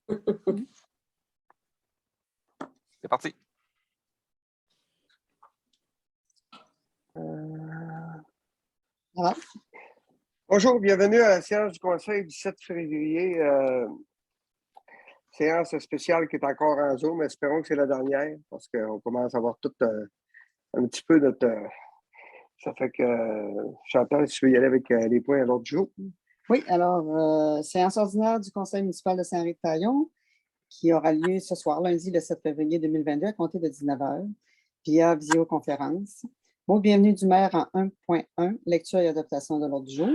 C'est parti. Voilà. Bonjour, bienvenue à la séance du Conseil du 7 février. Séance spéciale qui est encore en Zoom. Espérons que c'est la dernière parce qu'on commence à avoir tout un petit peu notre... ça fait que, Chantal, si tu veux y aller avec les points à l'ordre du jour. Oui, alors, séance ordinaire du Conseil municipal de Saint-Henri-de-Taillon qui aura lieu ce soir, lundi, le 7 février 2022, à compter de 19h, via visioconférence. Mot bienvenue du maire en 1.1, lecture et adaptation de l'ordre du jour.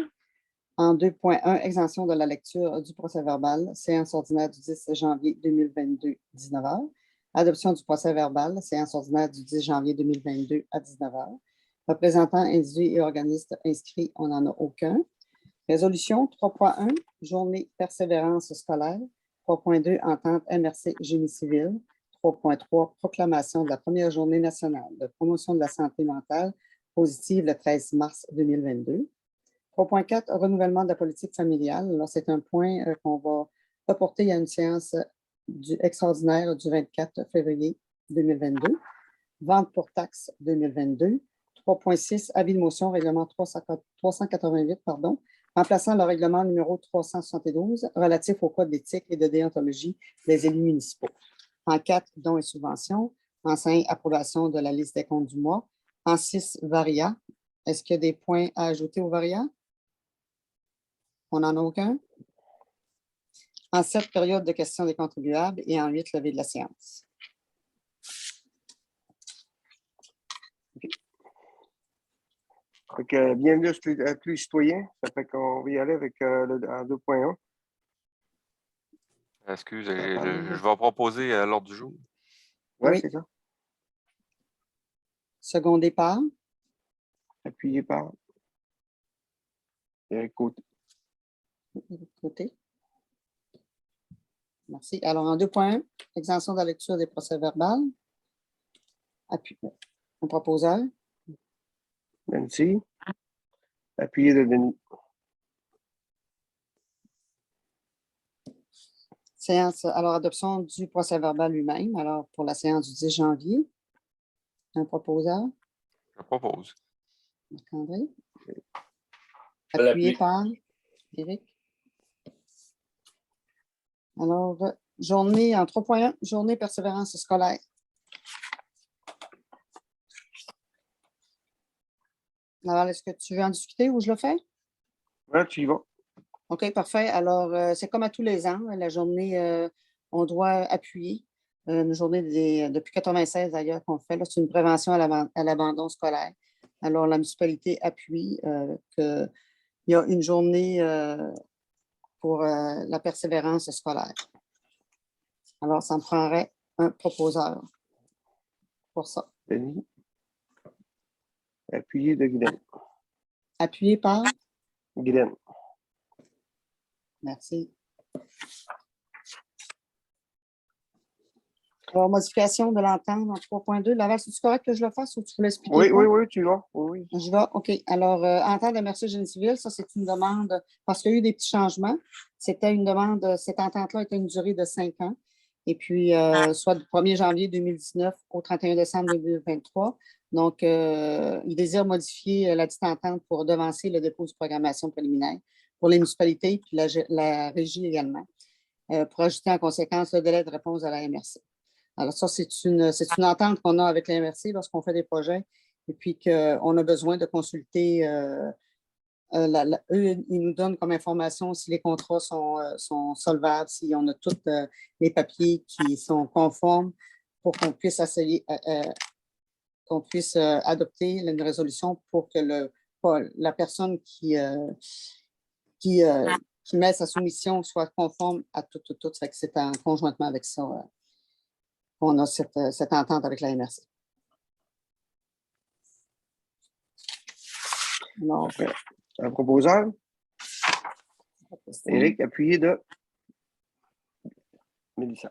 En 2.1, exemption de la lecture du procès-verbal, séance ordinaire du 10 janvier 2022, 19h. Adoption du procès-verbal, séance ordinaire du 10 janvier 2022 à 19h. Représentants individus et organismes inscrits, on n'en a aucun. Résolution 3.1, journée persévérance scolaire. 3.2, entente MRC Génie civil. 3.3, proclamation de la première journée nationale de promotion de la santé mentale positive le 13 mars 2022. 3.4, renouvellement de la politique familiale. Alors, c'est un point qu'on va reporter à une séance extraordinaire du 24 février 2022. Vente pour taxe 2022. 3.6, avis de motion, règlement 388, remplaçant le règlement numéro 372 relatif au code d'éthique et de déontologie des élus municipaux. En 4, dons et subventions. En 5, approbation de la liste des comptes du mois. En 6, varia. Est-ce qu'il y a des points à ajouter au varia? On n'en a aucun. En 7, période de questions des contribuables. Et en 8, levée de la séance. Okay. Donc, bienvenue à tous les citoyens. Ça fait qu'on va y aller avec en 2.1. Excuse, je vais proposer l'ordre du jour. Oui, c'est ça. Secondé par. Appuyé par. Éric Côté. Côté. Merci. Alors, en 2.1, exemption de la lecture des procès-verbal. Un proposeur. Nancy. Appuyé de Denis. Séance, alors, adoption du procès-verbal lui-même. Alors, pour la séance du 10 janvier. Un proposeur. Je propose. Marc-André. Appuyé par Éric. Alors, journée en 3.1, journée persévérance scolaire. Alors, est-ce que tu veux en discuter ou je le fais? Oui, tu y vas. OK, parfait. Alors, c'est comme à tous les ans, la journée, on doit appuyer. Une journée depuis 1996 d'ailleurs qu'on fait. C'est une prévention à l'abandon scolaire. Alors, la municipalité appuie qu'il y a une journée pour la persévérance scolaire. Alors, ça me prendrait un proposeur pour ça. Denis. Appuyé de Guylaine. Appuyé par? Guylaine. Merci. Alors, modification de l'entente en 3.2. Laval, c'est-tu correct que je le fasse ou tu veux l'expliquer? Oui, tu vas. Oui. Je vais, OK. Alors, entente de MRC Génie civil, ça, c'est une demande, parce qu'il y a eu des petits changements. C'était une demande, cette entente-là était une durée de 5 ans. Et puis, soit du 1er janvier 2019 au 31 décembre 2023. Donc, il désire modifier la dite entente pour devancer le dépôt de programmation préliminaire pour les municipalités puis la régie également, pour ajouter en conséquence le délai de réponse à la MRC. Alors, ça, c'est une entente qu'on a avec la MRC lorsqu'on fait des projets et puis qu'on a besoin de consulter. Eux, ils nous donnent comme information si les contrats sont solvables, si on a tous les papiers qui sont conformes pour qu'on puisse adopter une résolution pour que la personne qui met sa soumission soit conforme à tout. Fait que c'est conjointement avec ça qu'on a cette entente avec la MRC. Alors, un proposeur. Éric, appuyé de Mélissa.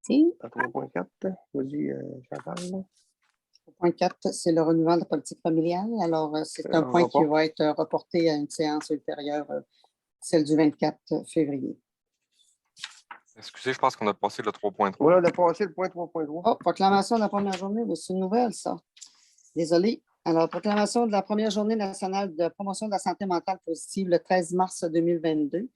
Si. À 3.4, vas-y, Chantal. 3.4, c'est le renouvellement de la politique familiale. Alors, c'est un point qui va être reporté à une séance ultérieure celle du 24 février. Excusez, je pense qu'on a passé le 3.3. Voilà, on a passé le point 3.3. Oh, proclamation de la première journée, c'est une nouvelle, ça. Désolé. Alors, proclamation de la première journée nationale de promotion de la santé mentale positive le 13 mars 2022.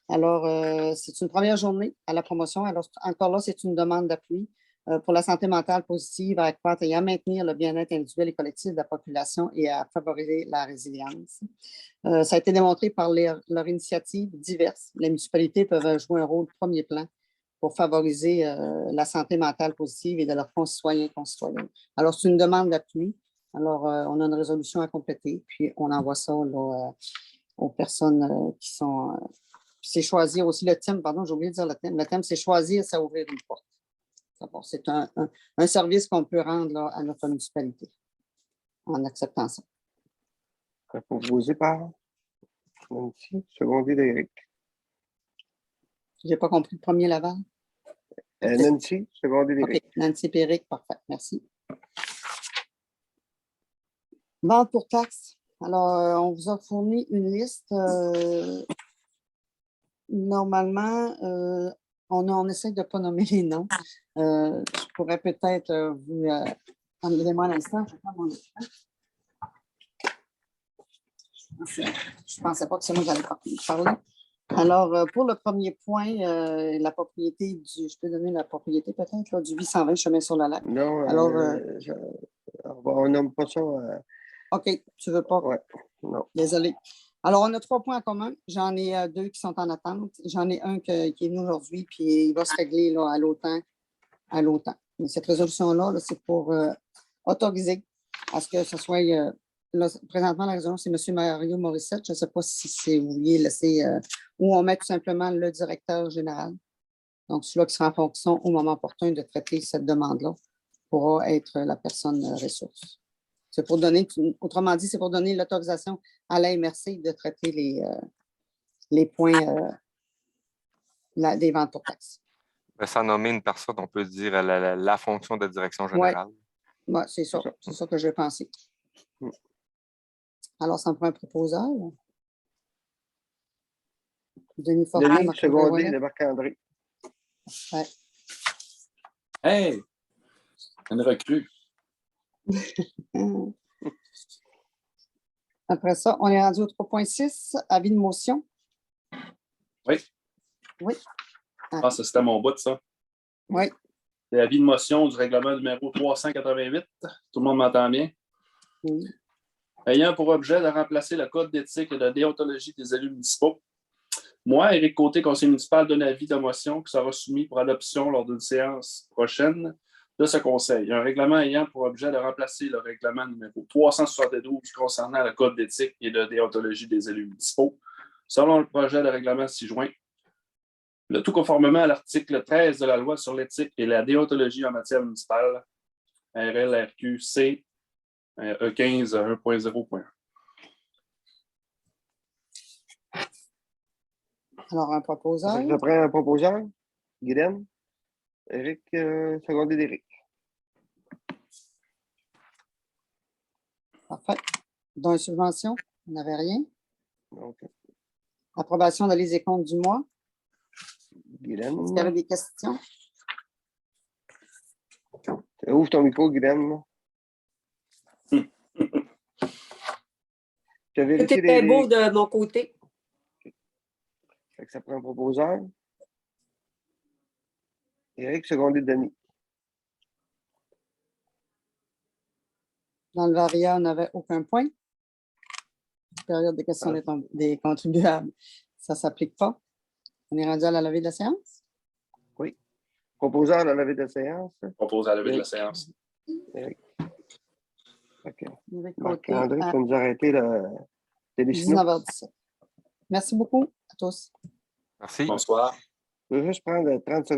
Alors, c'est une première journée à la promotion. Alors, encore là, c'est une demande d'appui pour la santé mentale positive à accroître et à maintenir le bien-être individuel et collectif de la population et à favoriser la résilience. Ça a été démontré par leurs initiatives diverses. Les municipalités peuvent jouer un rôle de premier plan pour favoriser la santé mentale positive et de leurs concitoyens et concitoyennes. Alors, c'est une demande d'appui. Alors, on a une résolution à compléter, puis on envoie ça là, aux personnes qui sont... c'est choisir aussi le thème, pardon, j'ai oublié de dire le thème. Le thème, c'est choisir, c'est ouvrir une porte. C'est un service qu'on peut rendre là, à notre municipalité en acceptant ça. Proposé par Nancy, secondé d'Éric. Je n'ai pas compris le premier Laval. Nancy, secondé d'Éric. OK, Nancy Péric, parfait, merci. Vente pour taxes. Alors, on vous a fourni une liste. Normalement, on essaie de ne pas nommer les noms. Je pourrais peut-être vous... Attendez-moi un instant, je vais prendre mon écran. Je ne pensais pas que c'est moi qui allais parler. Alors, pour le premier point, la propriété du... Je peux donner la propriété peut-être, là, du 820 Chemin sur la Lac. Non, alors, on nomme pas ça. OK, tu ne veux pas? Oui, non. Désolé. Alors, on a 3 points en commun. J'en ai 2 qui sont en attente. J'en ai un qui est venu aujourd'hui, puis il va se régler là, à l'automne. Mais cette résolution-là, là, c'est pour autoriser à ce que ce soit... là, présentement, la résolution, c'est M. Mario Morissette. Je ne sais pas si c'est vous vouliez laisser... ou on met tout simplement le directeur général. Donc, celui-là qui sera en fonction au moment opportun de traiter cette demande-là pourra être la personne ressource. C'est pour donner, autrement dit, c'est pour donner l'autorisation à la MRC de traiter les points des ventes pour taxes. Ben, sans nommer une personne, on peut dire la fonction de direction générale. Oui, ouais, c'est ça que j'ai pensé. Alors, ça me prend un proposeur. Denis Fortin, Denis, secondé de Marc-André. Ouais. Hey! Une recrue. Après ça, on est rendu au 3.6, avis de motion. Oui. Oui. Ah, ça, c'était mon bout, ça. Oui. C'est l'avis de motion du règlement numéro 388. Tout le monde m'entend bien? Oui. Ayant pour objet de remplacer le code d'éthique et de déontologie des élus municipaux. Moi, Éric Côté, conseiller municipal, donne avis de motion qui sera soumis pour adoption lors d'une séance prochaine de ce conseil. Un règlement ayant pour objet de remplacer le règlement numéro 372 concernant le code d'éthique et de déontologie des élus municipaux, selon le projet de règlement ci-joint. Le tout conformément à l'article 13 de la loi sur l'éthique et la déontologie en matière municipale, RLRQC E15 1.0.1. Alors, un proposeur. Ça prend un proposeur. Guylaine. Éric, secondé d'Éric. Parfait. Dans une subvention, on n'avait rien. Okay. Approbation de les comptes du mois. Guylaine. Est-ce qu'il y avait des questions? Ouvre ton micro, Guylaine. Tout était beau de mon côté. Fait que ça prend un proposeur. Éric, secondé de Denis. Dans le Varia, on n'avait aucun point. Période de questions des contribuables, ça ne s'applique pas. On est rendu à la levée de la séance? Oui. Proposeur à la levée de la séance. Propose à la levée de la séance. Éric. OK. Marc-André, tu vas nous arrêter la décision. 19h17. Merci beaucoup à tous. Merci. Bonsoir. Je veux juste prendre 30 secondes.